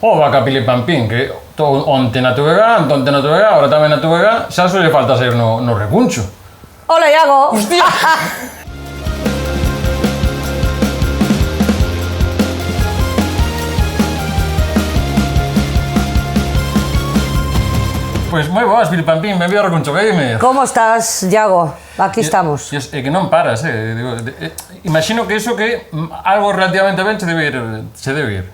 Vaca Pilipampín, que onte na TVG, onte na TVG, ahora tamén na TVG, xa só lle falta sair no recuncho. Hola, Iago! Hostia! Pois moi boas, Pilipampín, benvido ao Recuncho Gamer. Como estás, Iago? Aquí estamos. É que non paras, imagino que iso que algo relativamente ben se debe ir.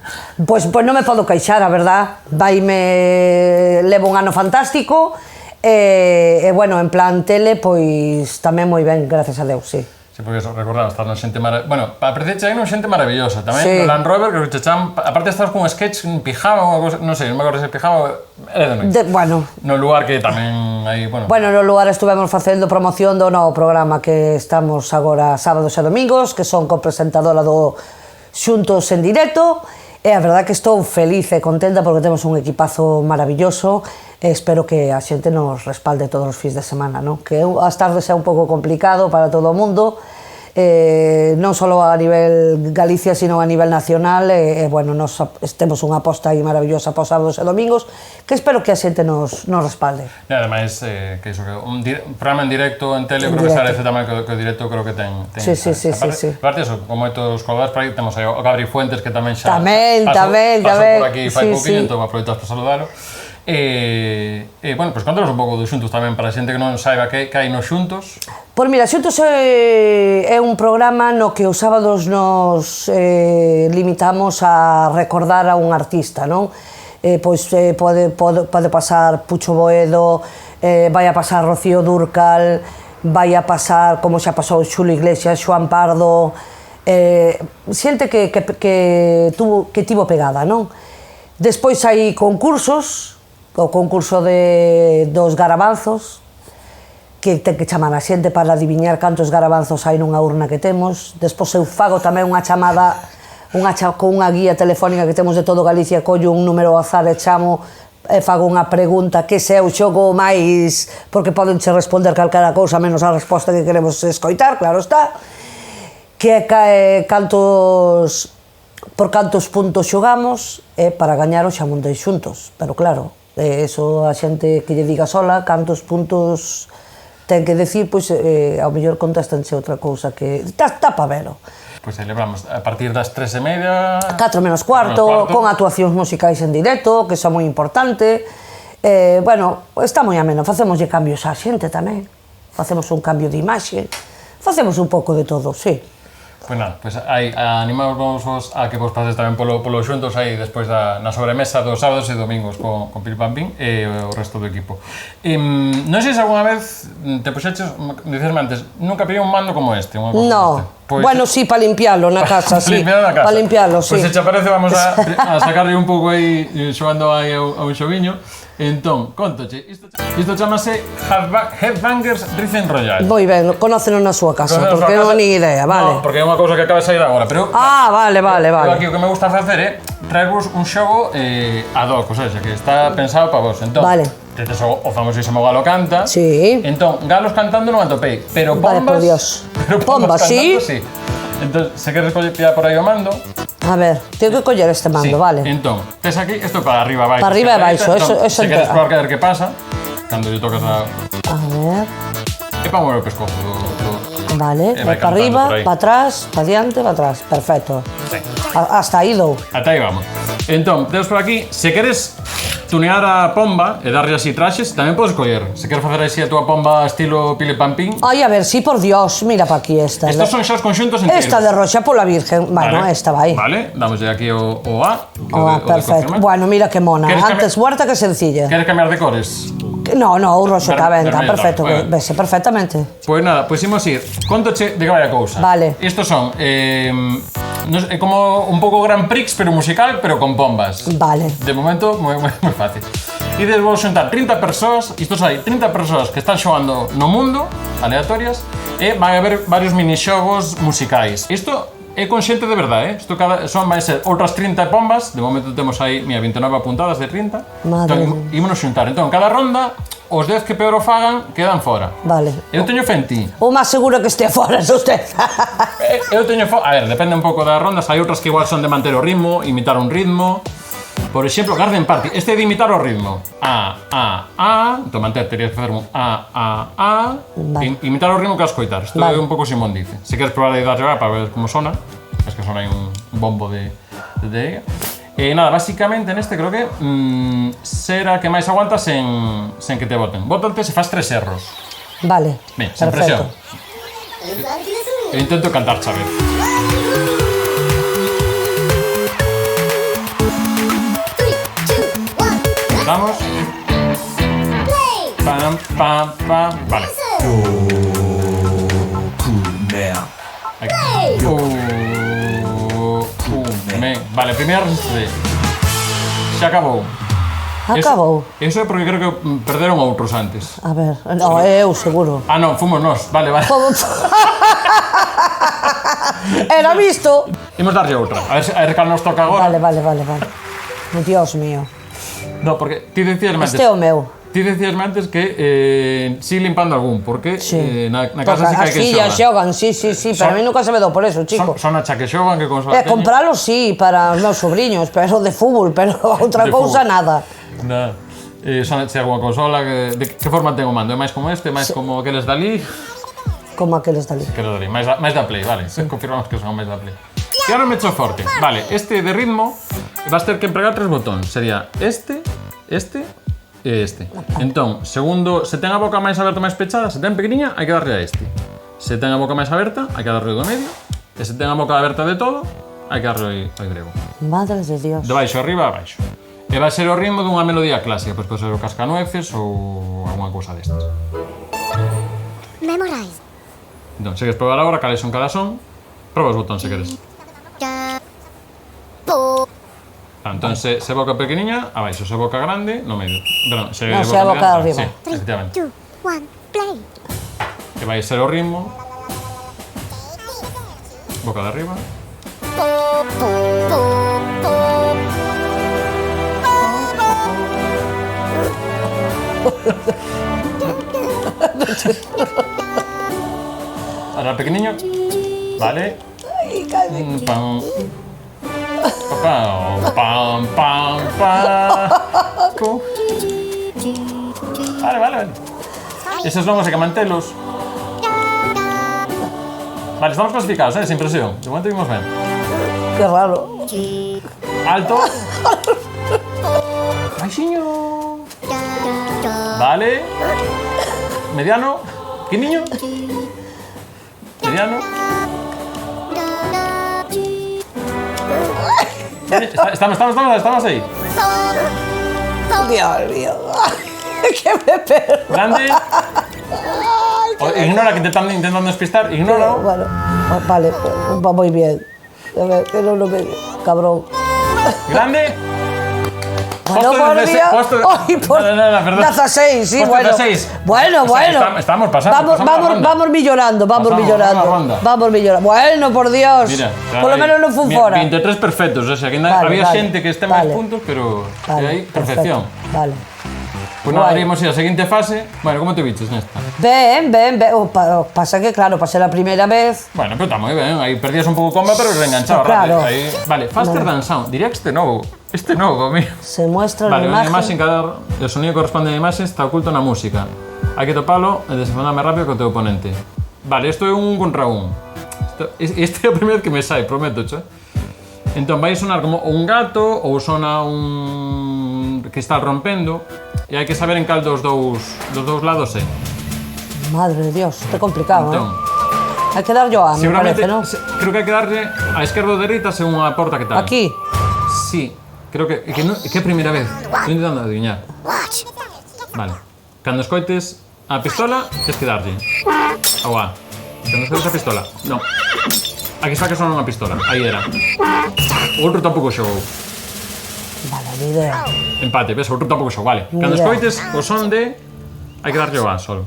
Pois non me podo queixar, a verdad. Levo un ano fantástico e, bueno, en plan tele, pois tamén moi ben, gracias a Deus, sí. Sí, porque eso, recordaba, estar non xente maravillosa. Bueno, para apreciarche aí non xente maravillosa. Tamén no Land Rover, creo que che chaman... Aparte estás con un sketch, un pijama ou algo, non sei, non me acordo se pijama... Era de noite. Bueno. No lugar que tamén hai, bueno... Bueno, no lugar estuvemos facendo promoción do novo programa que estamos agora sábados e domingos, que son copresentadora do Xuntos en Directo, e a verdad que estou feliz e contenta porque temos un equipazo maravilloso e espero que a xente nos respalde todos os fins de semana, non? Que as tardes é un pouco complicado para todo o mundo, non só a nivel Galicia, sino a nivel nacional, e bueno, nos temos unha aposta aí maravillosa para os sábados e domingos, que espero que a xente nos respalde. E ademais, que iso, que un programa en directo en tele, creo que se parece tamén que o directo creo que ten... Sí. Aparte iso, con moitos colaboradores por aí, temos aí o Gabri Fuentes, que tamén xa... Tamén. Pasou por aquí fai pouquinho, entón aproveitas para saludalo. Bueno, pois contanos un pouco dos Xuntos tamén, para a xente que non saiba que hai nos Xuntos. Pois mira, Xuntos é un programa no que os sábados nos limitamos a recordar a un artista, non? Pois pode pasar Pucho Boedo, vai a pasar Rocío Dúrcal, vai a pasar, como xa pasou, Xulio Iglesias, Xoán Pardo, xente que tivo pegada, non? Despois hai concursos, o concurso dos garabanzos, que ten que chamar a xente para adiviñar cantos garabanzos hai nunha urna que temos. Despois eu fago tamén unha chamada con unha guía telefónica que temos de todo Galicia, collo un número ao azar e chamo e fago unha pregunta que se é o xogo máis, porque podenche responder calquera cousa menos a resposta que queremos escoitar, claro está, que é por cantos puntos xogamos e para gañar o xamón de Xuntos, pero claro, eso a xente que lle diga sola cantos puntos ten que decir, pois ao mellor contestanse outra cousa que está para velo. Pois celebramos a partir das 3:30... 4 menos cuarto, con actuacións musicais en directo, que son moi importante. Bueno, está moi ameno, facemoslle cambios á xente tamén, facemos un cambio de imaxe, facemos un pouco de todo, sí. Pois nada, animamos vos a que vos pases tamén polo Xuntos aí despois na sobremesa dos sábados e domingos con Pilipampín e o resto do equipo. Non sei se alguna vez te puxeches, dicesme antes, nunca pedí un mando como este, unha cosa No, bueno, sí, para limpialo na casa, sí. Para limpialo, sí. Pois se te aparece, vamos a sacarle un pouco aí, xogando aí a un xoviño. Entón, contoche, isto chamase Headbangers Rhythm Royale. Moi ben, conóceno na súa casa, porque non ni idea, vale. No, porque é unha cousa que acaba de sair agora, pero... vale. Aquí o que me gusta facer é traervos un xogo ad hoc, o sea, que está pensado para vos. Entón, vale. Tetes o famosísimo Galo Canta. Sí. Entón, galos cantando non atopei, pero pombas... Vale, por Dios. Pombas sí. Entón, se queres pillar por aí o mando... A ver, tengo que coller este mando, vale. Entón, tes aquí, isto para arriba e baixo. Para arriba e baixo, eso se queres probar que ver que pasa, cando lle tocas a... A ver... É para mover o pescozo Vale, para arriba, para atrás, para diante, para atrás, perfecto. Sí. Hasta aí dou. Ata aí vamos. Entón, temos por aquí, se queres tunear a pomba e darlle así traxes, tamén podes coller. Se queres facer así a túa pomba estilo Pilipampín... Ai, a ver, sí, por Dios, mira pa aquí esta. Estos son xa os conxuntos enteros. Esta de roxa pola Virgen, bueno, esta vai. Vale, damoslle aquí o A. O A, perfecto. Bueno, mira que mona, antes muerta que sencilla. Queres cambiar de cores? No, o roxo está ben, está perfecto, vese perfectamente. Pois nada, pois imos ir. Contoche de que vai a cousa. Vale. Estos son... é como un pouco Grand Prix, pero musical, pero con pombas. Vale. De momento, moi fácil. E vos xuntar 30 persoas, isto hai 30 persoas que están xogando no mundo, aleatorias, e vai haber varios minixogos musicais. Isto é con xente de verdade, Isto vai ser outras 30 pombas, de momento temos aí 29 apuntadas de 30. Madre. Entón, ímonos xuntar. Entón, cada ronda, os 10 que peor o fagan, quedan fora. Vale. Eu teño fe en ti. O máis seguro que este fora, é usted. Eu teño fe... A ver, depende un pouco das rondas, hai outras que igual son de manter o ritmo, imitar un ritmo. Por exemplo, Garden Party, este é de imitar o ritmo. Entón, manter, terías que facer un Vale. imitar o ritmo que vas coitar. Isto Vale. é un pouco Simón dice. Se queres probar aí darlle para ver como sona, es que sona aí un bombo de nada, básicamente neste creo que será que máis aguanta sen que te boten. Bótate se fas 3 erros. Vale, Ben, sen presión. Eu intento cantar, Xavier. Vamos. Pam, pam, pam. Vale. Aquí. Vale, primeira resiste. Xa acabou. Acabou. Eso é porque creo que perderon outros antes. A ver, no, eu seguro. Non, fomos nós. Vale. Era visto. Imos darlle outra. A ver cal nos toca agora. Vale. Dios mío. No, porque ti decías antes... Este é o meu. Ti decías antes que sigue limpando algún, porque na casa sí que hai que As fillas xogan, sí, pero a mí nunca se me dou por eso, chico. Son a cha que xogan, que con Compralos sí, para os meus sobrinhos, pero de fútbol, pero outra De cousa fútbol. nada. Son a cha alguna consola, de que forma ten o mando? É máis como este, máis como aqueles dali? Como aqueles dali. Aqueles dali, máis da Play, vale, confirmamos que son máis da Play. E agora me echo forte. Vale, este de ritmo vas ter que empregar 3 botóns. Sería este e este. Entón, segundo, se ten a boca máis aberta ou máis pechada, se ten pequeniña, hai que darlle a este. Se ten a boca máis aberta, hai que darlle do medio. E se ten a boca aberta de todo, hai que darlle ao grego. Madre de Dios. De baixo arriba a baixo. E vai ser o ritmo dunha melodía clásica, pois pode ser o cascanueces ou alguna cousa destas. Memorize. Entón, se queres probar agora cales son cada son, proba os botóns se queres. Entón, se boca pequeniña, abaixo, se boca grande, no medio. Perdón, se Non, se a boca grande, arriba. Sí, efectivamente. 2, 1, play. Que vai ser o ritmo. Boca de arriba. Ahora pequeniño. Vale. Pam. Pam, pam, pam. Vale. Esos longos hai que mantelos. Vale, estamos clasificados, sin presión. De momento vimos ben. Qué raro. Alto. Baixiño. Vale. Mediano. Pequeniño. Mediano. Estamos aí. Dios mío. Que me perro. Grande. Ignora que te están intentando despistar. Ignóralo. Bueno, vale, va muy bien. A ver, que no lo ve, cabrón. Grande. Bueno, por Dios. Ay, por... perdón. 16, sí, Posto bueno. 16. Bueno. Estamos pasando. Vamos millorando. Pasamos la ronda. Bueno, por Dios. Mira, por lo menos no fue fuera. 23 perfectos, o sea, que había xente que este máis puntos, pero aí, perfección. Vale. Pues nada, iremos ir a seguinte fase. Bueno, como te viches nesta? Ben. Pasa que, claro, pasé la primera vez. Bueno, pero está moi ben, aí perdías un pouco o comba, pero reenganchaba Claro. rápido. Aí, vale, Faster Than Sound, diría que este novo, mío. Se muestra Vale, la unha imagen. imaxe o sonido corresponde á imaxe está oculto na música. Hai que topalo e desenfondar máis rápido que o teu oponente. Vale, isto é un contra un. Este é o primeiro que me sai, prometo, che. Entón, vai sonar como un gato ou sona un cristal rompendo e hai que saber en cal dos dous lados é. Madre de Dios, está complicado, Entón, Hay que dar yo a, me seguramente, parece, ¿no? creo que hai que darlle a esquerda ou dereita según a porta que tal. Aquí. Sí, creo que é a primeira vez. Estou intentando adivinar. Watch. Vale. Cando escoites a pistola, tens que darlle. Ou a. Cando escoites a pistola. Non. Aquí está que sona unha pistola. Aí era. O outro tampouco xogou. Vale, ni idea. Empate, ves? O outro tampouco xogou. Vale. Cando Mira. escoites o son de... Hai que darlle o a solo.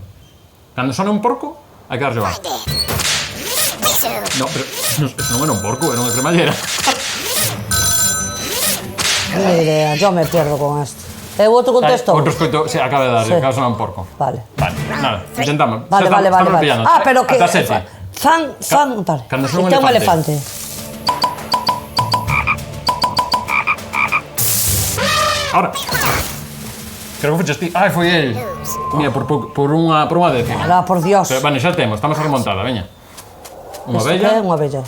Cando sona un porco, hai que darlle o a. No, pero eso non era un porco, era unha cremallera. Ni idea, yo me pierdo con esto. ¿Otro contexto? Outro escoito, sí, acaba de darlle, Sí. acaba de sonar un porco. Vale. Vale, nada, intentamos. Vale. Estamos pillando. Ah, pero que... Ata sete. Vale. Cando son un Este é un elefante. elefante. Ahora. Creo que fuches ti. Ai, foi el. Mira, por unha décima. Alá, por Dios. Pero, bueno, xa temos, estamos a remontada, veña. Unha Isto que é bella. unha bella.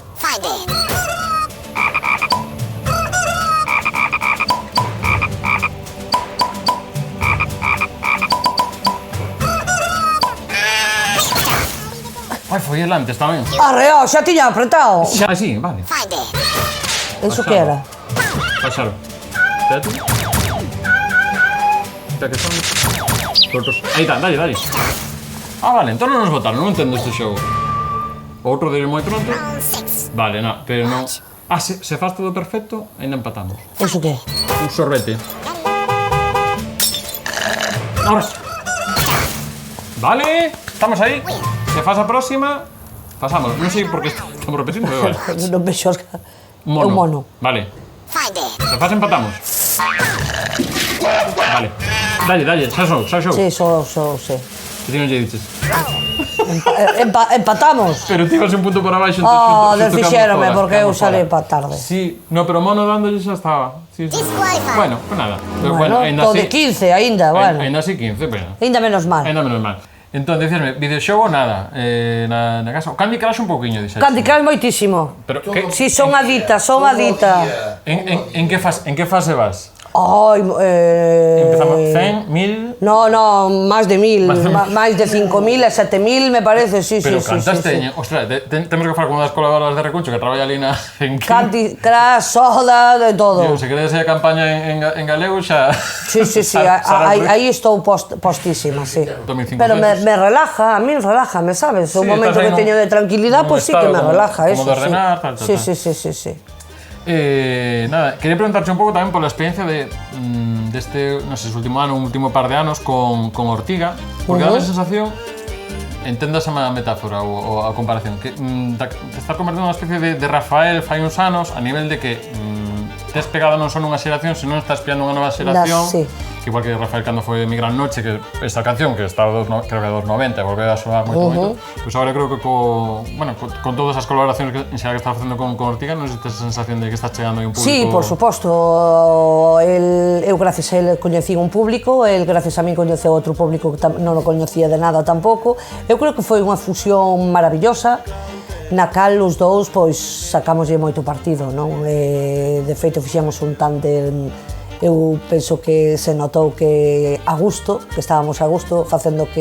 Ai, foi el antes tamén. Arreo, xa tiña apretado. Xa, sí, vale. Eso que era? Pasaron. Espérate. Espera que son... Cortos. Aí está, dalle. Ah, vale, entón non nos botaron, non entendo este xogo. Outro de moi pronto. Vale, no, pero non... Ah, se faz todo perfecto, ainda empatamos. Eso que é? Un sorbete. Ahora. Vale, estamos aí. Se faz a próxima, pasamos. Non sei por que estamos repetindo, pero vale. Non me xosca. É un mono. Vale. Se faz empatamos. Vale. Dalle, xa xou. Sí, sí. Que ti non lle dices. Empatamos. Pero ti vas un punto por abaixo, Oh, desfixérome, porque eu salí para tarde. Sí, no, pero mono dándolle xa estaba. Sí. Bueno, pues nada. Pero Bueno, ainda todo así... de 15 aínda, bueno. Ainda así 15, pero... Ainda menos mal. Ainda menos mal. Entón, dicirme, videoxogo nada, na casa. O Candy Crush un pouquiño, dixetes. Candy Crush moitísimo. Pero que... Si, son adicta. En que fase vas? Ai, Empezamos 100, 1000... No, máis de 1000, máis de 5000 e 7000 me parece, sí. Pero cantaste, ostras, temos que falar con unha das colaboradoras de Recuncho que traballa ali en... Candy Crush, Soda, de todo. Se queredes a campaña en galego xa... Sí, aí estou postísima, sí. 2005, Pero me relaja, a mí me sabes? Un momento que teño de tranquilidad, pois sí que me relaja, eso, como de ordenar, tal. Sí. Nada, quería preguntarte un pouco tamén pola experiencia deste, non sei, último ano, un último par de anos con Ortiga, porque dá a sensación, entendas a metáfora ou a comparación, que te estás convertendo nunha especie de Rafael fai uns anos, a nivel de que tes pegado non só nunha xeración, senón estás pillando unha nova xeración, que igual que Rafael cando foi Mi Gran Noche, que esta canción, que estaba creo que dos 90, volveu a soar moito, pois agora creo que con todas as colaboracións que estás facendo con Ortiga, non sei se tes a sensación de que estás chegando aí un público... Sí, por suposto, eu gracias a ele coñecí un público, el gracias a mí coñeceu outro público que non o coñecía de nada tampouco. Eu creo que foi unha fusión maravillosa, na cal os dous pois sacámoslle moito partido, non? De feito fixemos un tándem, eu penso que se notou que a gusto, que estábamos a gusto facendo o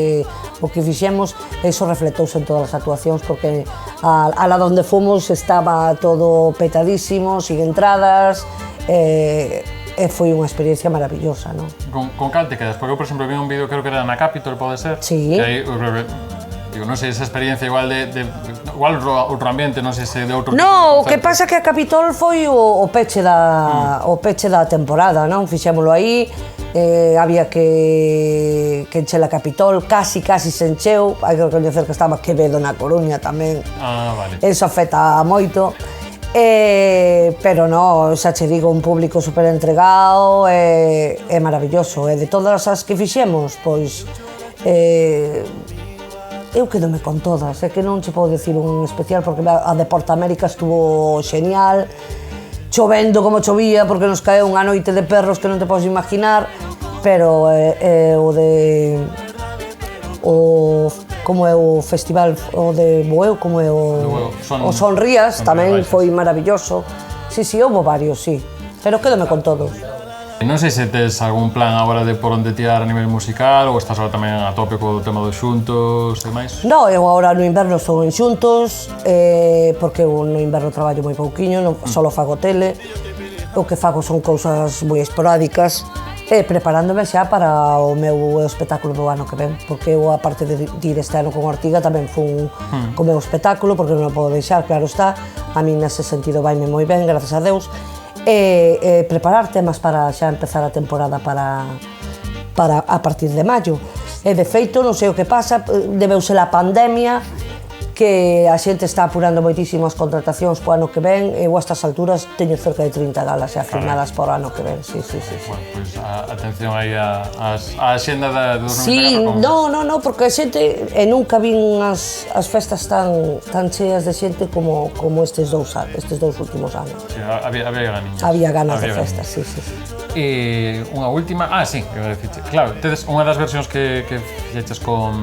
que fixemos, e iso reflectouse en todas as actuacións, porque a la donde fomos estaba todo petadísimo, sin entradas, e foi unha experiencia maravillosa, non? Con cal te quedas? Porque eu, por exemplo, vi un vídeo, creo que era na Capitol, pode ser? Sí. Que aí, digo, non sei, esa experiencia igual igual outro ambiente, non sei se de outro tipo. No, o que pasa é que a Capitol foi o peche da temporada, non? Fixémolo aí, había que encher a Capitol, casi se encheu, hai que recoñecer que estaba Quevedo na Coruña tamén. Ah, vale. Eso afecta moito. Pero no, xa che digo, un público super entregado, é maravilloso. E de todas as que fixemos, pois eu quedome con todas, é que non che podo dicir un especial, porque a de Porta América estuvo genial, chovendo como chovía, porque nos caeu unha noite de perros que non te podes imaginar, pero como é o festival o de Bueu, como é o Sonrías, tamén foi maravilloso. Sí, houve varios, sí, pero quedome con todos. Non sei se tes algún plan agora de por onde tirar a nivel musical, ou estás agora tamén a tope co tema dos xuntos e máis? No, eu agora no inverno estou en xuntos, porque eu no inverno traballo moi pouquiño, só fago tele, o que fago son cousas moi esporádicas, preparándome xa para o meu espectáculo do ano que ven, porque eu, aparte de ir este ano con Ortiga, tamén fun co meu espectáculo, porque non o podo deixar, claro está, a mí nese sentido vaime moi ben, gracias a Deus, preparar temas para xa empezar a temporada para a partir de maio. E de feito, non sei o que pasa, debeuse a pandemia, que a xente está apurando moitísimo as contratacións po ano que ven, e eu a estas alturas teño cerca de 30 galas xa firmadas por ano que ven, sí. Bueno, pois atención aí a xenda do 90 Sí, no, porque a xente, nunca vin as festas tan cheas de xente como estes dous últimos anos. Sí, había ganas. Había ganas de festas, sí. E unha última... Ah, sí, que iba a dicirche. Claro, tedes unha das versións que fixeches con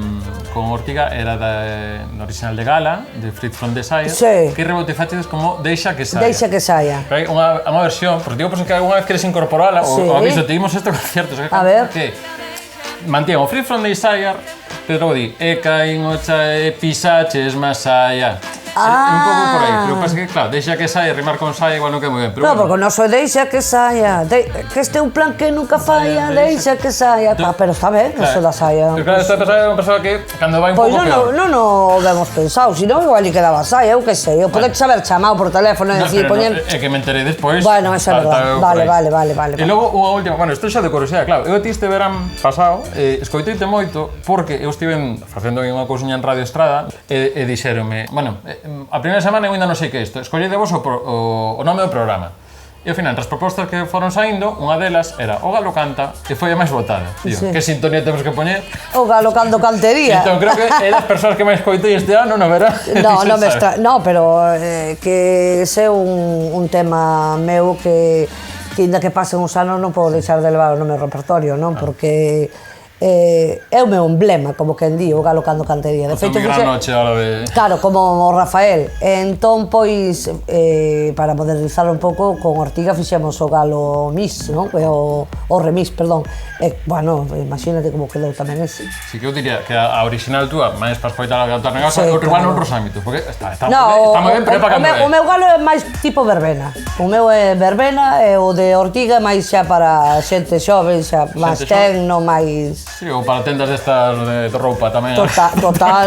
Ortiga era da original de Gala, de Fritz from Desire, Sí. que rebautizachedes como Deixa que saia. Deixa que saia. Hai unha versión, porque digo, que alguna vez queres incorporala, Sí. o aviso, te dimos este concierto, A ver. que mantén o Fritz from Desire, pero logo di, e caín o e pisaches máis saia. Un pouco por aí, pero pasa que, claro, Deixa que saia, rimar con saia igual non que moi ben, pero No, bueno. porque non soy deixa que saia, que este é un plan que nunca falla, deixa que saia. Pero está ben, eso da saia. Pero claro, esta persona é unha persoa que cando vai un Pois pouco peor. non o vemos pensado, senón igual lle quedaba saia, eu que sei, eu podek saber chamado por teléfono e No, dicir, pero poñer... é que me enterei despois. Bueno, eso é verdade. Vale. E logo unha última, bueno, isto xa de curiosidade, claro, eu ti este verán pasado, escoiteite moito porque eu estive facendo unha cousiña en Radio Estrada e dixéronme, bueno, a primeira semana eu ainda non sei que é isto, escollede vos o nome do programa. E ao final, entre as propostas que foron saindo, unha delas era O Galo Canta, e foi a máis votada. Digo, Sí. que sintonía temos que poñer? O galo cando cantería. Entón, creo que é das persoas que máis coitei este ano, non verá? No, non me está, no, pero que ese é un tema meu que inda que pasen uns anos non podo deixar de levar no meu repertorio, non? Porque é o meu emblema, como quen di, o galo cando cantería. De feito, gran noche a hora de... Claro, como o Rafael. Entón, pois, para modernizar un pouco, con Ortiga fixemos o galo mix, non? O remix, perdón. Bueno, imagínate como quedou tamén ese. Si que eu diría que a original túa, máis para escoitar a cantar negasa, Sí, outro igual claro. noutros ámbitos, porque está No, moi ben, pero é para cantar. o meu galo é máis tipo verbena. O meu é verbena e o de Ortiga é máis xa para xente xoven, xa máis Xente xoven. tecno, máis... Sí, ou para tendas destas de roupa tamén. Total.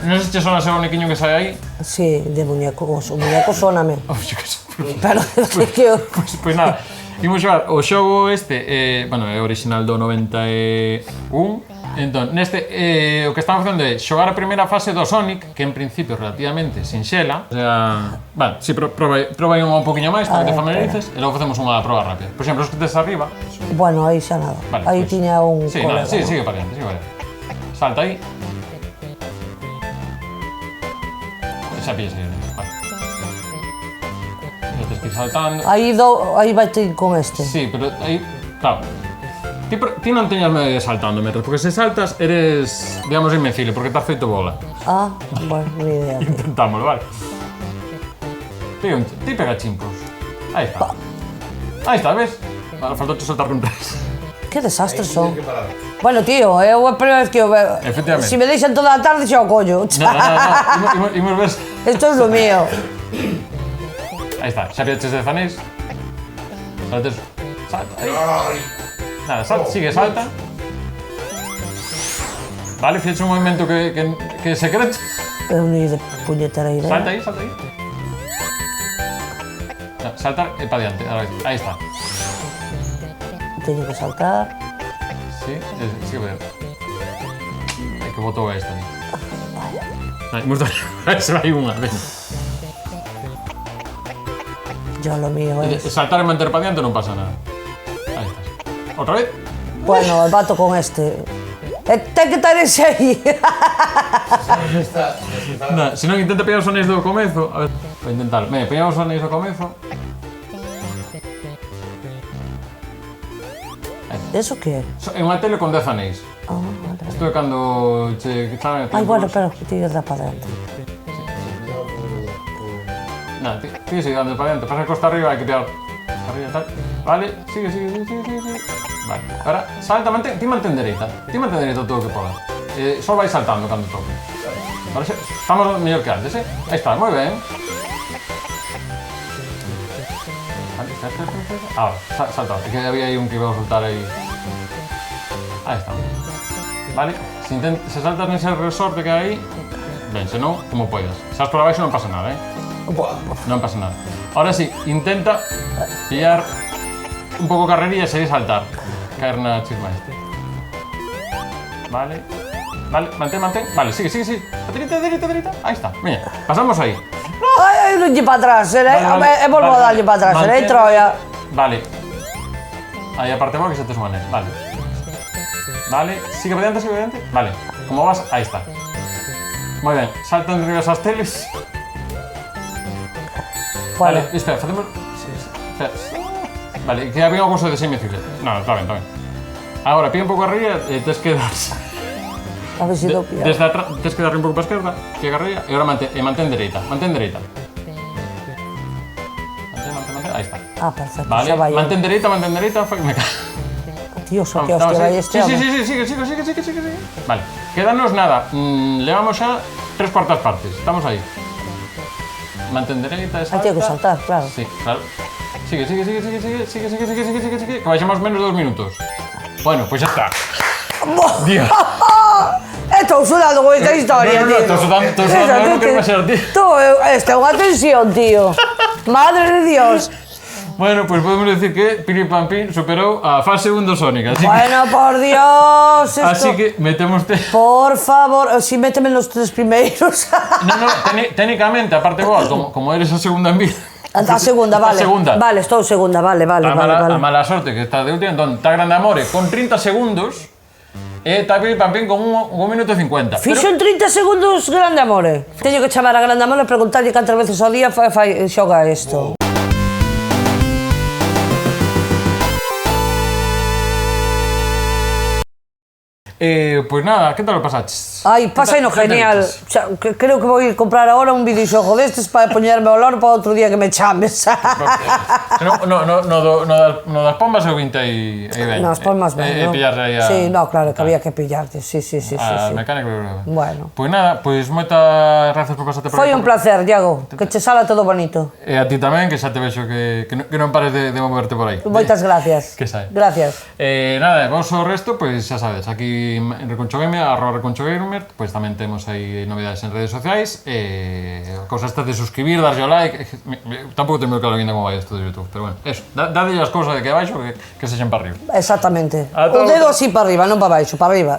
Non sei se son a ser o uniquiño que sai aí. Sí, de muñecos, o muñeco sóname. Yo que sei. Pero que eu... Pois nada, imos xogar o xogo este, bueno, é original do 91. Entón, neste, o que estamos facendo é xogar a primeira fase do Sonic, que en principio é relativamente sinxela. O sea, bueno, si probei un poquinho máis, para que te familiarices, e logo facemos unha proba rápida. Por exemplo, os que tes arriba. Bueno, aí xa nada. Vale, Aí pois. tiña un Sí, colega. nada, sigue para adiante, sigue para adiante. Salta aí. Xa pillas aí, vale. Ya tens que ir saltando. Aí vai ti con este. Sí, pero aí, claro. Ti non teñas medo de saltando metros, porque se saltas eres, digamos, invencible, porque te has feito bola. Ah, bueno, ni idea. Intentámoslo, vale. Ti pega chimpos. Aí está. Aí está, ves? Vale, faltou saltar con 3. Que desastres son. Bueno, tío, é a primeira vez que eu veo. Efectivamente. Si me deixan toda a tarde xa o collo. No, imos ver. Esto es lo mío. Aí está, xa piaches de fanéis. Saltes. Salta, aí. Nada, salta, sigue, salta. Vale, fixeche un movimento que é secreto. Eu ni de puñetera idea. Salta aí, salta aí. No, saltar e para diante, aí está. Teño que saltar. Sí, sigue para diante. É que botou esta. Imos dar, se vai unha, ven. Yo lo mío es... Saltar e manter para diante non pasa nada. Aí estás. Outra vez. Bueno, bato con este. Ten que estar ese aí. Nah, se non intenta pegar os sonéis do comezo. A ver, vou intentar. Venga, pegamos os sonéis do comezo. Eso que é? É unha tele con 10 anéis. Ah, vale. Isto é cando che chaman... Ai, bueno, pero tira para dentro. Nada, ti sigue dando para dentro. Pasa que costa arriba, hai que tirar arriba tal. Vale, sigue. Vale, ahora salta, ti mantén dereita. Ti mantén dereita todo o que podas. Só vai saltando cando toque. Ahora estamos mellor que antes, Aí está, moi ben. Vale, está. Ahora, salta. É que había aí un que iba a soltar aí. Aí está. Vale, se saltas nese resorte que hai aí, ben, se non, como poidas. Se has por abaixo non pasa nada, Non pasa nada. Ahora sí, intenta pillar un pouco carrerilla e seguir saltar. Caer na chisma este. Vale, mantén. Vale, sigue. Dereita. Aí está, mira, pasamos aí. Ai, non lle para atrás, e volvo a darlle para atrás, Mantén. Troia. Vale. Aí aparte vos que se te suane. Vale, sigue para diante. Vale, como vas, aí está. Moi ben, salta entre esas teles. Vale, espera, facemos... Vale, que había unha cousa de semiciclo. No, está ben, está ben. Agora, pide un pouco arriba e tes que dar... A ver si lo pilla. Desde atrás, tes que darle un pouco para a esquerda, que agarría, e agora mantén dereita, mantén dereita. Mantén, aí está. Ah, perfecto, Vale, xa vai. mantén dereita, me cago. Dios, hostia, vai este Sí, home. sigue. Vale, quédanos nada, levamos xa 3/4 partes, estamos aí. Mantén dereita, Ah, tiene que saltar, claro. Sí, claro. Sigue, que baixamos menos de 2 minutos. Bueno, pues ya está. Dios. Estou sudando con esta historia, No, tío. estou sudando, eu non quero máis ser ti. Tú, esta é unha tensión, tío. Madre de Dios. Bueno, pues podemos decir que Piri Pampín superou a fase 1 do Sonic, así que... Bueno, por Dios, esto... Así que metémoste... Por favor, si méteme en los 3 primeiros. No, técnicamente, aparte vos, como eres a segunda en vida... A segunda, vale. A segunda. Vale, estou segunda, vale. A mala sorte que está de última, entón, está Grande Amore con 30 segundos e está Piri Pampín con 1 minuto e 50. Fixo en 30 segundos Grande Amore. Teño que chamar a Grande Amore e preguntarlle cantas veces ao día xoga isto. Pues nada, que tal lo pasaches? Ai, pasai no genial. Xa, creo que vou ir comprar agora un videoxogo destes para poñerme ao loro para outro día que me chames. No das pombas eu vinte aí ben. Nas palmas ben, non? Pillarse aí a... Sí, no, claro, que había que pillarte, sí. A mecánico. Bueno. Pues nada, pues moitas gracias por pasarte por Foi aquí. un placer, Diago, que che sala todo bonito. E a ti tamén, que xa te vexo que non pares de moverte por aí. Moitas gracias. Que sabe. Gracias. Nada, vos o resto, pues xa sabes, aquí en Reconchogamer, @reconchogamer, pues tamén temos aí novidades en redes sociais, cosas estas de suscribir, darlle ao like, tampouco tengo claro ainda como vai isto de YouTube, pero bueno, eso, dadelle as cousas de que abaixo que sexan para arriba. Exactamente. A O todos. dedo así para arriba, non para baixo, para arriba.